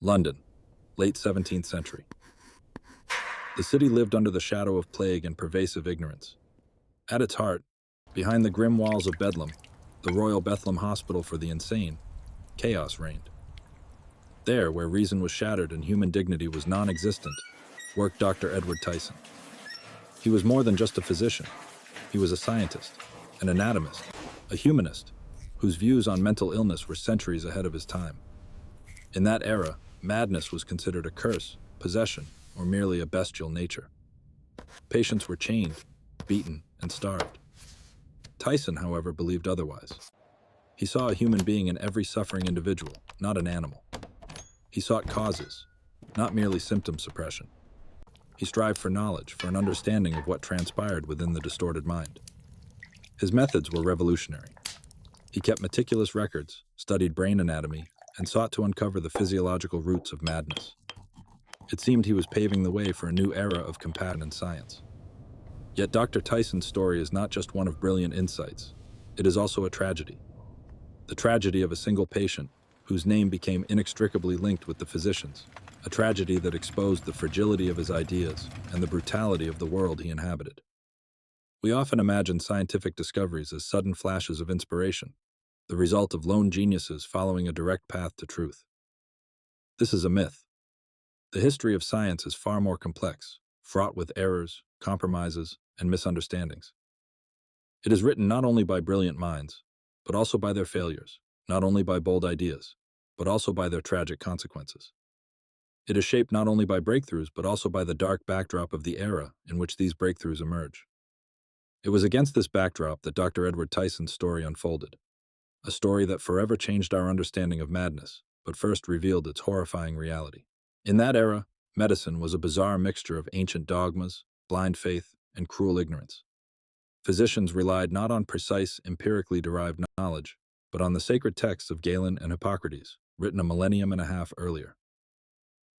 London, late 17th century. The city lived under the shadow of plague and pervasive ignorance. At its heart, behind the grim walls of Bedlam, the Royal Bethlem Hospital for the Insane, chaos reigned. There, where reason was shattered and human dignity was non-existent, worked Dr. Edward Tyson. He was more than just a physician. He was a scientist, an anatomist, a humanist, whose views on mental illness were centuries ahead of his time. In that era, madness was considered a curse, possession, or merely a bestial nature. Patients were chained, beaten, and starved. Tyson, however, believed otherwise. He saw a human being in every suffering individual, not an animal. He sought causes, not merely symptom suppression. He strived for knowledge, for an understanding of what transpired within the distorted mind. His methods were revolutionary. He kept meticulous records, studied brain anatomy, and sought to uncover the physiological roots of madness. It seemed he was paving the way for a new era of compassion and science. Yet Dr. Tyson's story is not just one of brilliant insights. It is also a tragedy. The tragedy of a single patient, whose name became inextricably linked with the physician's, a tragedy that exposed the fragility of his ideas and the brutality of the world he inhabited. We often imagine scientific discoveries as sudden flashes of inspiration, the result of lone geniuses following a direct path to truth. This is a myth. The history of science is far more complex, fraught with errors, compromises, and misunderstandings. It is written not only by brilliant minds, but also by their failures, not only by bold ideas, but also by their tragic consequences. It is shaped not only by breakthroughs, but also by the dark backdrop of the era in which these breakthroughs emerge. It was against this backdrop that Dr. Edward Tyson's story unfolded, a story that forever changed our understanding of madness, but first revealed its horrifying reality. In that era, medicine was a bizarre mixture of ancient dogmas, blind faith, and cruel ignorance. Physicians relied not on precise, empirically derived knowledge, but on the sacred texts of Galen and Hippocrates, written a millennium and a half earlier.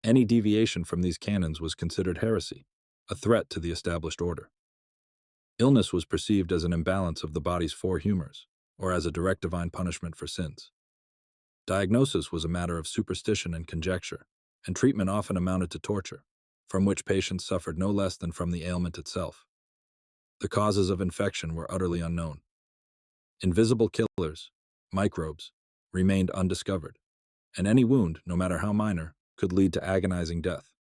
Any deviation from these canons was considered heresy, a threat to the established order. Illness was perceived as an imbalance of the body's four humors, or as a direct divine punishment for sins. Diagnosis was a matter of superstition and conjecture, and treatment often amounted to torture, from which patients suffered no less than from the ailment itself. The causes of infection were utterly unknown. Invisible killers, microbes, remained undiscovered, and any wound, no matter how minor, could lead to agonizing death.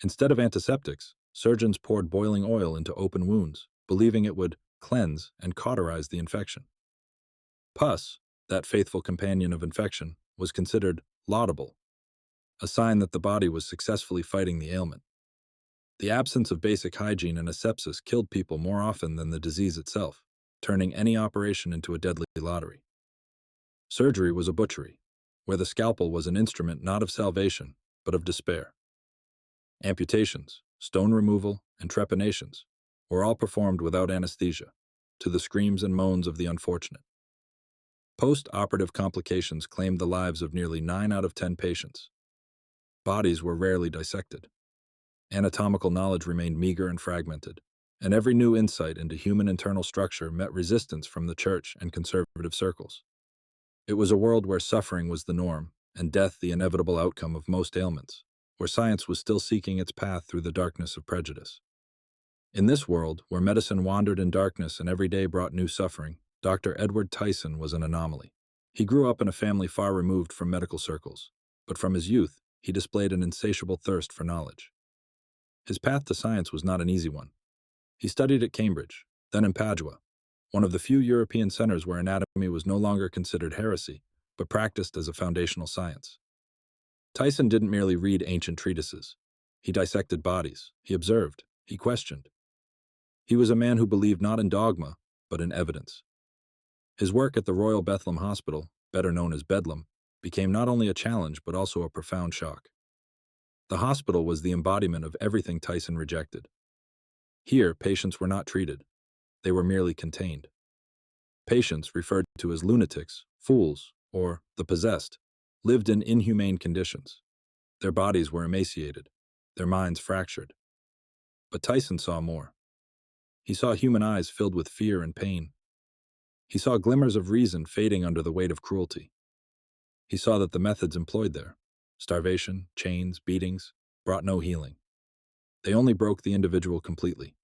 Instead of antiseptics, surgeons poured boiling oil into open wounds, believing it would cleanse and cauterize the infection. Pus, that faithful companion of infection, was considered laudable, a sign that the body was successfully fighting the ailment. The absence of basic hygiene and asepsis killed people more often than the disease itself, turning any operation into a deadly lottery. Surgery was a butchery, where the scalpel was an instrument not of salvation, but of despair. Amputations, stone removal, and trepanations were all performed without anesthesia, to the screams and moans of the unfortunate. Post-operative complications claimed the lives of nearly 9 out of 10 patients. Bodies were rarely dissected. Anatomical knowledge remained meager and fragmented, and every new insight into human internal structure met resistance from the church and conservative circles. It was a world where suffering was the norm, and death the inevitable outcome of most ailments, where science was still seeking its path through the darkness of prejudice. In this world, where medicine wandered in darkness and every day brought new suffering, Dr. Edward Tyson was an anomaly. He grew up in a family far removed from medical circles, but from his youth, he displayed an insatiable thirst for knowledge. His path to science was not an easy one. He studied at Cambridge, then in Padua, one of the few European centers where anatomy was no longer considered heresy, but practiced as a foundational science. Tyson didn't merely read ancient treatises. He dissected bodies, he observed, he questioned. He was a man who believed not in dogma, but in evidence. His work at the Royal Bethlem Hospital, better known as Bedlam, became not only a challenge but also a profound shock. The hospital was the embodiment of everything Tyson rejected. Here, patients were not treated. They were merely contained. Patients, referred to as lunatics, fools, or the possessed, lived in inhumane conditions. Their bodies were emaciated, their minds fractured. But Tyson saw more. He saw human eyes filled with fear and pain. He saw glimmers of reason fading under the weight of cruelty. He saw that the methods employed there, Starvation, chains, beatings brought no healing. They only broke the individual completely.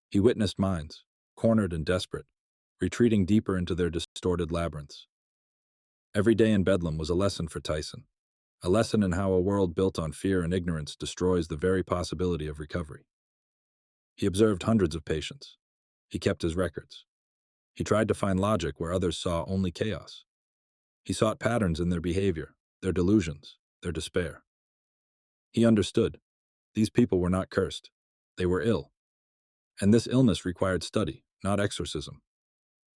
He witnessed minds, cornered and desperate, retreating deeper into their distorted labyrinths. Every day in Bedlam was a lesson for Tyson, a lesson in how a world built on fear and ignorance destroys the very possibility of recovery. He observed hundreds of patients. He kept his records. He tried to find logic where others saw only chaos. He sought patterns in their behavior, their delusions, their despair. He understood. These people were not cursed. They were ill. And this illness required study, not exorcism.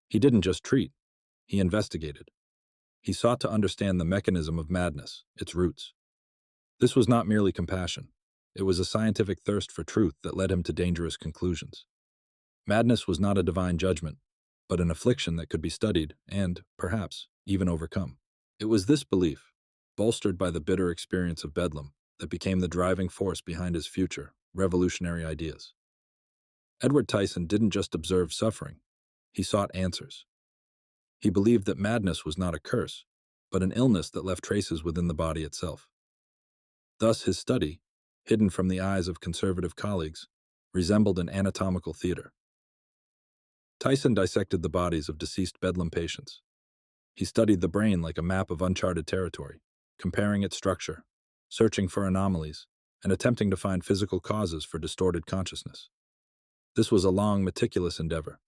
He didn't just treat. He investigated. He sought to understand the mechanism of madness, its roots. This was not merely compassion. It was a scientific thirst for truth that led him to dangerous conclusions. Madness was not a divine judgment, but an affliction that could be studied and, perhaps, even overcome. It was this belief, bolstered by the bitter experience of Bedlam, that became the driving force behind his future, revolutionary ideas. Edward Tyson didn't just observe suffering. He sought answers. He believed that madness was not a curse, but an illness that left traces within the body itself. Thus, his study, hidden from the eyes of conservative colleagues, resembled an anatomical theater. Tyson dissected the bodies of deceased Bedlam patients. He studied the brain like a map of uncharted territory, comparing its structure, searching for anomalies, and attempting to find physical causes for distorted consciousness. This was a long, meticulous endeavor.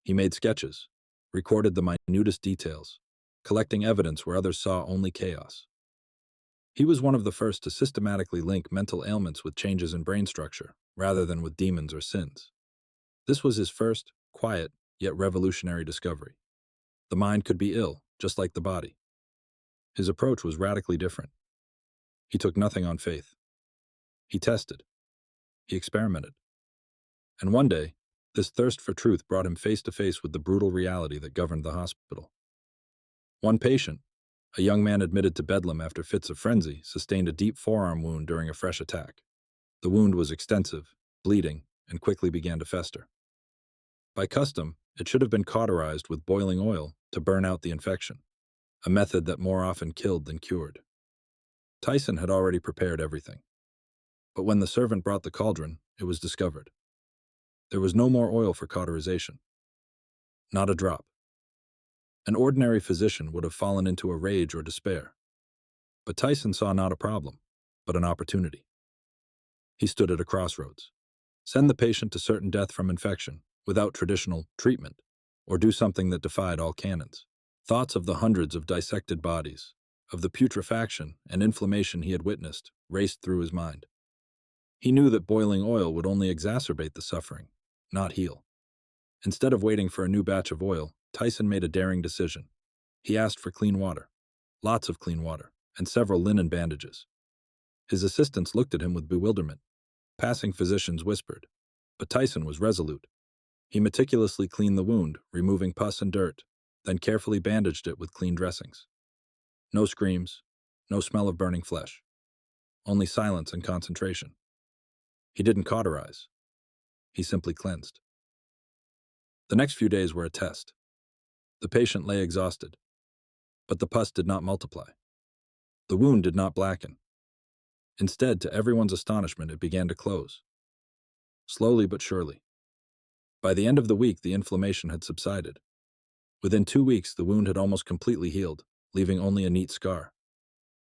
He made sketches, recorded the minutest details, collecting evidence where others saw only chaos. He was one of the first to systematically link mental ailments with changes in brain structure, rather than with demons or sins. This was his first, quiet, yet revolutionary discovery. The mind could be ill, just like the body. His approach was radically different. He took nothing on faith. He tested. He experimented. And one day, this thirst for truth brought him face to face with the brutal reality that governed the hospital. One patient, a young man admitted to Bedlam after fits of frenzy, sustained a deep forearm wound during a fresh attack. The wound was extensive, bleeding, and quickly began to fester. By custom, it should have been cauterized with boiling oil to burn out the infection, a method that more often killed than cured. Tyson had already prepared everything. But when the servant brought the cauldron, it was discovered. There was no more oil for cauterization. Not a drop. An ordinary physician would have fallen into a rage or despair. But Tyson saw not a problem, but an opportunity. He stood at a crossroads. Send the patient to certain death from infection, without traditional treatment, or do something that defied all canons. Thoughts of the hundreds of dissected bodies, of the putrefaction and inflammation he had witnessed, raced through his mind. He knew that boiling oil would only exacerbate the suffering, not heal. Instead of waiting for a new batch of oil, Tyson made a daring decision. He asked for clean water, lots of clean water, and several linen bandages. His assistants looked at him with bewilderment. Passing physicians whispered, but Tyson was resolute. He meticulously cleaned the wound, removing pus and dirt, then carefully bandaged it with clean dressings. No screams, no smell of burning flesh. Only silence and concentration. He didn't cauterize. He simply cleansed. The next few days were a test. The patient lay exhausted, but the pus did not multiply. The wound did not blacken. Instead, to everyone's astonishment, it began to close. Slowly but surely. By the end of the week, the inflammation had subsided. Within 2 weeks, the wound had almost completely healed, leaving only a neat scar.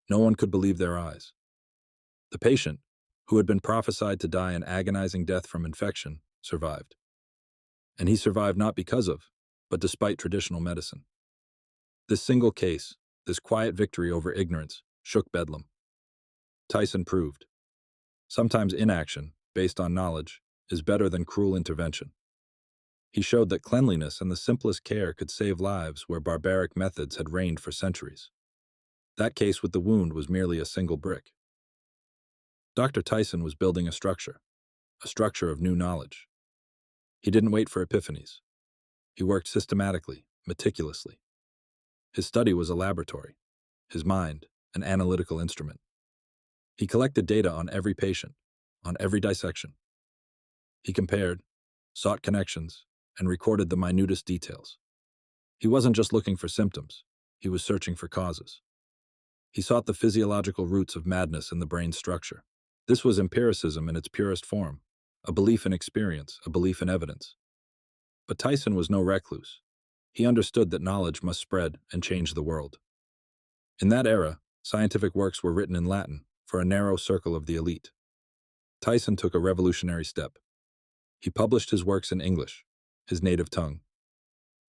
No one could believe their eyes. The patient, who had been prophesied to die an agonizing death from infection, survived. And he survived not because of, but despite traditional medicine. This single case, this quiet victory over ignorance, shook Bedlam. Tyson proved. Sometimes inaction, based on knowledge, is better than cruel intervention. He showed that cleanliness and the simplest care could save lives where barbaric methods had reigned for centuries. That case with the wound was merely a single brick. Dr. Tyson was building a structure of new knowledge. He didn't wait for epiphanies. He worked systematically, meticulously. His study was a laboratory, his mind an analytical instrument. He collected data on every patient, on every dissection. He compared, sought connections, and recorded the minutest details. He wasn't just looking for symptoms, he was searching for causes. He sought the physiological roots of madness in the brain's structure. This was empiricism in its purest form, a belief in experience, a belief in evidence. But Tyson was no recluse. He understood that knowledge must spread and change the world. In that era, scientific works were written in Latin for a narrow circle of the elite. Tyson took a revolutionary step. He published his works in English, his native tongue.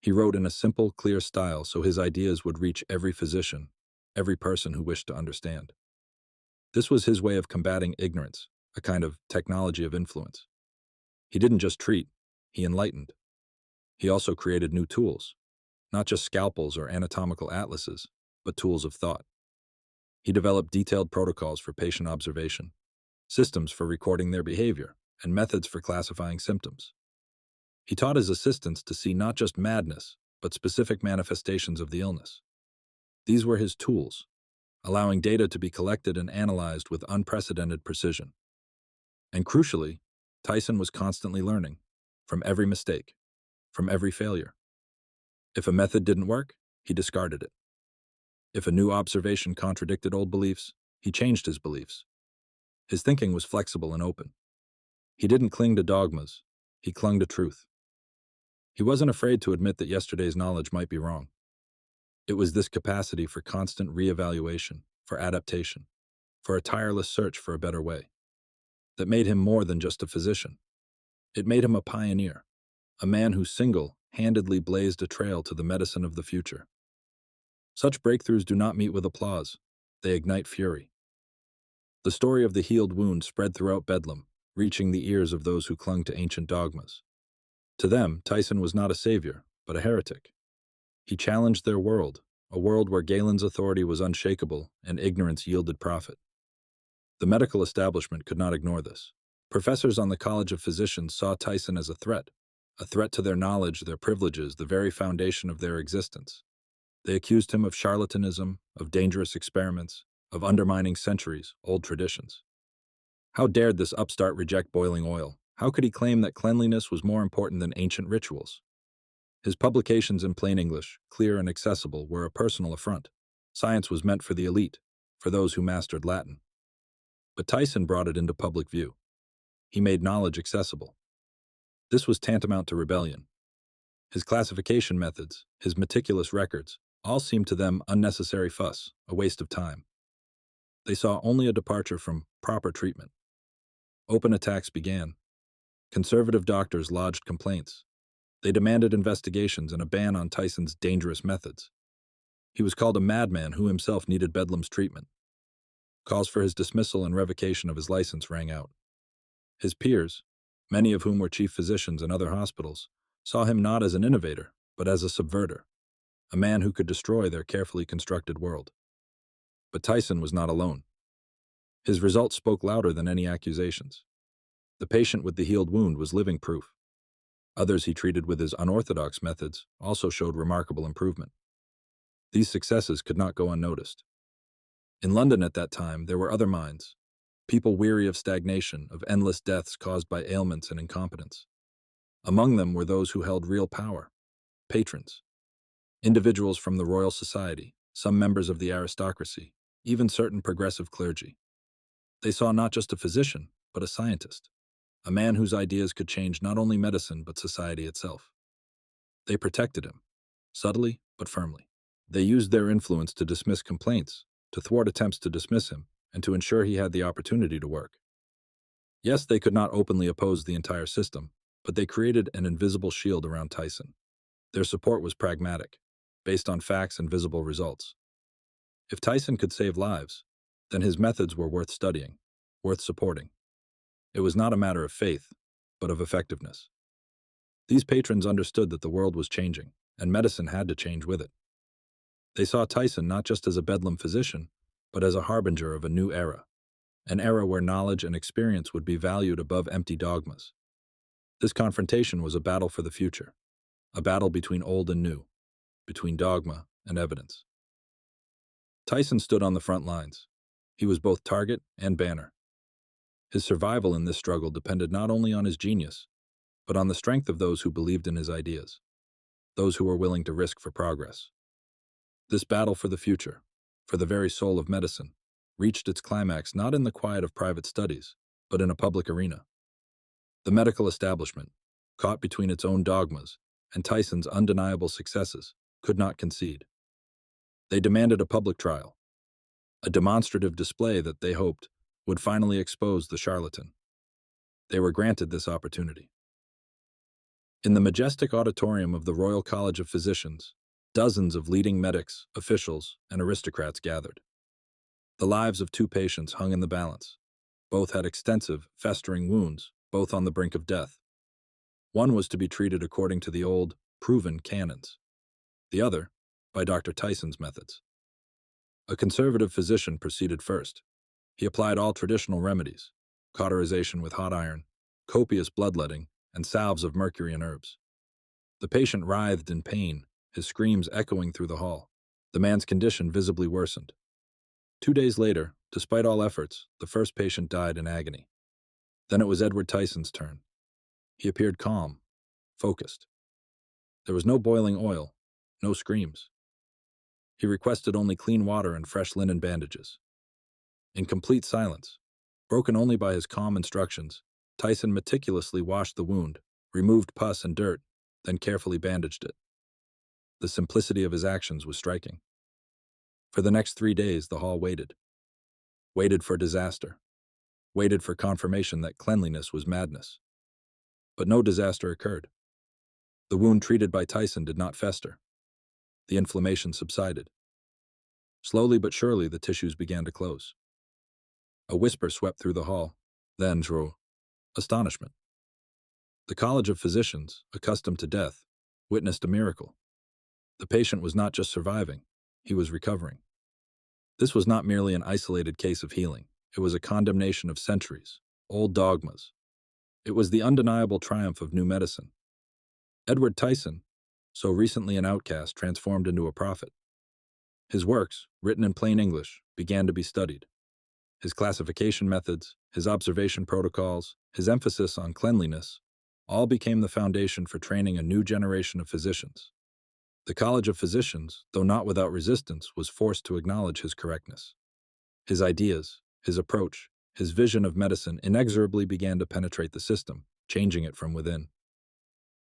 He wrote in a simple, clear style so his ideas would reach every physician, every person who wished to understand. This was his way of combating ignorance, a kind of technology of influence. He didn't just treat, he enlightened. He also created new tools, not just scalpels or anatomical atlases, but tools of thought. He developed detailed protocols for patient observation, systems for recording their behavior, and methods for classifying symptoms. He taught his assistants to see not just madness, but specific manifestations of the illness. These were his tools, allowing data to be collected and analyzed with unprecedented precision. And crucially, Tyson was constantly learning, from every mistake, from every failure. If a method didn't work, he discarded it. If a new observation contradicted old beliefs, he changed his beliefs. His thinking was flexible and open. He didn't cling to dogmas, he clung to truth. He wasn't afraid to admit that yesterday's knowledge might be wrong. It was this capacity for constant reevaluation, for adaptation, for a tireless search for a better way, that made him more than just a physician. It made him a pioneer, a man who single-handedly blazed a trail to the medicine of the future. Such breakthroughs do not meet with applause, they ignite fury. The story of the healed wound spread throughout Bedlam, reaching the ears of those who clung to ancient dogmas. To them, Tyson was not a savior, but a heretic. He challenged their world, a world where Galen's authority was unshakable and ignorance yielded profit. The medical establishment could not ignore this. Professors on the College of Physicians saw Tyson as a threat to their knowledge, their privileges, the very foundation of their existence. They accused him of charlatanism, of dangerous experiments, of undermining centuries-old traditions. How dared this upstart reject boiling oil? How could he claim that cleanliness was more important than ancient rituals? His publications in plain English, clear and accessible, were a personal affront. Science was meant for the elite, for those who mastered Latin. But Tyson brought it into public view. He made knowledge accessible. This was tantamount to rebellion. His classification methods, his meticulous records, all seemed to them unnecessary fuss, a waste of time. They saw only a departure from proper treatment. Open attacks began. Conservative doctors lodged complaints. They demanded investigations and a ban on Tyson's dangerous methods. He was called a madman who himself needed Bedlam's treatment. Calls for his dismissal and revocation of his license rang out. His peers, many of whom were chief physicians in other hospitals, saw him not as an innovator, but as a subverter, a man who could destroy their carefully constructed world. But Tyson was not alone. His results spoke louder than any accusations. The patient with the healed wound was living proof. Others he treated with his unorthodox methods also showed remarkable improvement. These successes could not go unnoticed. In London at that time, there were other minds, people weary of stagnation, of endless deaths caused by ailments and incompetence. Among them were those who held real power, patrons, individuals from the Royal Society, some members of the aristocracy, even certain progressive clergy. They saw not just a physician, but a scientist, a man whose ideas could change not only medicine but society itself. They protected him, subtly but firmly. They used their influence to dismiss complaints, to thwart attempts to dismiss him, and to ensure he had the opportunity to work. Yes, they could not openly oppose the entire system, but they created an invisible shield around Tyson. Their support was pragmatic, based on facts and visible results. If Tyson could save lives, then his methods were worth studying, worth supporting. It was not a matter of faith, but of effectiveness. These patrons understood that the world was changing, and medicine had to change with it. They saw Tyson not just as a Bedlam physician, but as a harbinger of a new era, an era where knowledge and experience would be valued above empty dogmas. This confrontation was a battle for the future, a battle between old and new, between dogma and evidence. Tyson stood on the front lines. He was both target and banner. His survival in this struggle depended not only on his genius, but on the strength of those who believed in his ideas, those who were willing to risk for progress. This battle for the future, for the very soul of medicine, reached its climax not in the quiet of private studies, but in a public arena. The medical establishment, caught between its own dogmas and Tyson's undeniable successes, could not concede. They demanded a public trial, a demonstrative display that they hoped would finally expose the charlatan. They were granted this opportunity. In the majestic auditorium of the Royal College of Physicians, dozens of leading medics, officials, and aristocrats gathered. The lives of two patients hung in the balance. Both had extensive, festering wounds, both on the brink of death. One was to be treated according to the old, proven canons. The other, by Dr. Tyson's methods. A conservative physician proceeded first. He applied all traditional remedies, cauterization with hot iron, copious bloodletting, and salves of mercury and herbs. The patient writhed in pain, his screams echoing through the hall. The man's condition visibly worsened. 2 days later, despite all efforts, the first patient died in agony. Then it was Edward Tyson's turn. He appeared calm, focused. There was no boiling oil, no screams. He requested only clean water and fresh linen bandages. In complete silence, broken only by his calm instructions, Tyson meticulously washed the wound, removed pus and dirt, then carefully bandaged it. The simplicity of his actions was striking. For the next 3 days, the hall waited. Waited for disaster. Waited for confirmation that cleanliness was madness. But no disaster occurred. The wound treated by Tyson did not fester. The inflammation subsided. Slowly but surely, the tissues began to close. A whisper swept through the hall, then drew astonishment. The College of Physicians, accustomed to death, witnessed a miracle. The patient was not just surviving, he was recovering. This was not merely an isolated case of healing. It was a condemnation of centuries, old dogmas. It was the undeniable triumph of new medicine. Edward Tyson, so recently an outcast, transformed into a prophet. His works, written in plain English, began to be studied. His classification methods, his observation protocols, his emphasis on cleanliness, all became the foundation for training a new generation of physicians. The College of Physicians, though not without resistance, was forced to acknowledge his correctness. His ideas, his approach, his vision of medicine inexorably began to penetrate the system, changing it from within.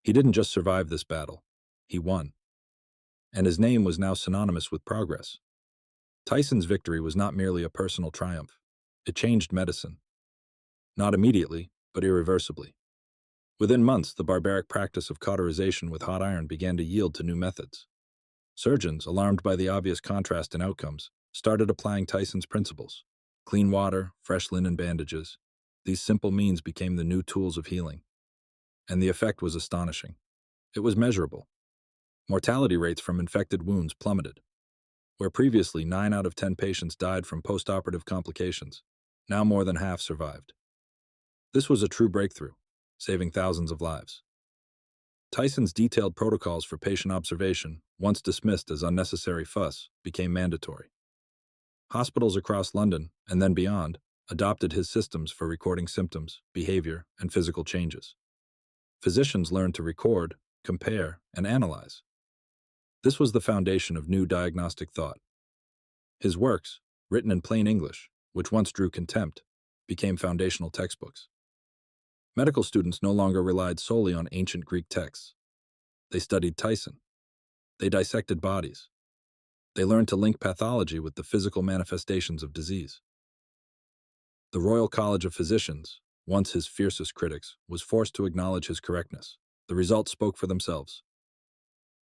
He didn't just survive this battle, he won. And his name was now synonymous with progress. Tyson's victory was not merely a personal triumph. It changed medicine. Not immediately, but irreversibly. Within months, the barbaric practice of cauterization with hot iron began to yield to new methods. Surgeons, alarmed by the obvious contrast in outcomes, started applying Tyson's principles. Clean water, fresh linen bandages. These simple means became the new tools of healing. And the effect was astonishing. It was measurable. Mortality rates from infected wounds plummeted. Where previously 9 out of 10 patients died from postoperative complications, now more than half survived. This was a true breakthrough, saving thousands of lives. Tyson's detailed protocols for patient observation, once dismissed as unnecessary fuss, became mandatory. Hospitals across London, and then beyond, adopted his systems for recording symptoms, behavior, and physical changes. Physicians learned to record, compare, and analyze. This was the foundation of new diagnostic thought. His works, written in plain English, which once drew contempt, became foundational textbooks. Medical students no longer relied solely on ancient Greek texts. They studied Tyson. They dissected bodies. They learned to link pathology with the physical manifestations of disease. The Royal College of Physicians, once his fiercest critics, was forced to acknowledge his correctness. The results spoke for themselves.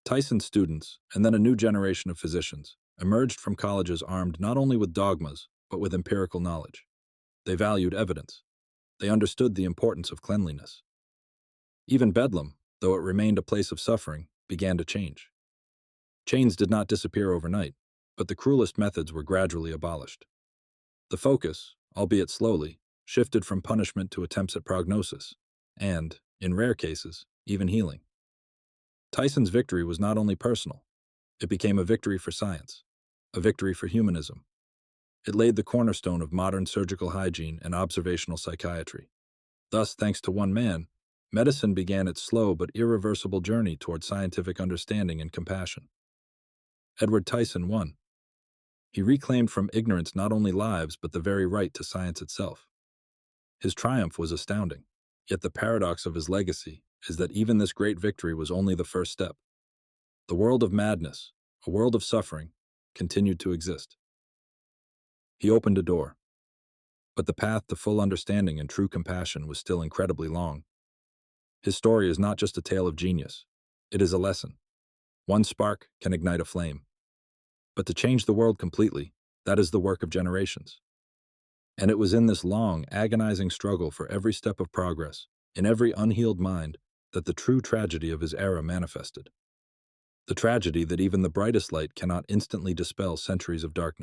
Tyson's students, and then a new generation of physicians, emerged from colleges armed not only with dogmas, but with empirical knowledge. They valued evidence. They understood the importance of cleanliness. Even Bedlam, though it remained a place of suffering, began to change. Chains did not disappear overnight, but the cruelest methods were gradually abolished. The focus, albeit slowly, shifted from punishment to attempts at prognosis, and, in rare cases, even healing. Tyson's victory was not only personal, it became a victory for science, a victory for humanism. It laid the cornerstone of modern surgical hygiene and observational psychiatry. Thus, thanks to one man, medicine began its slow but irreversible journey toward scientific understanding and compassion. Edward Tyson won. He reclaimed from ignorance not only lives, but the very right to science itself. His triumph was astounding, yet the paradox of his legacy is that even this great victory was only the first step. The world of madness, a world of suffering, continued to exist. He opened a door, but the path to full understanding and true compassion was still incredibly long. His story is not just a tale of genius, it is a lesson. One spark can ignite a flame. But to change the world completely, that is the work of generations. And it was in this long, agonizing struggle for every step of progress, in every unhealed mind, that the true tragedy of his era manifested. The tragedy that even the brightest light cannot instantly dispel centuries of darkness.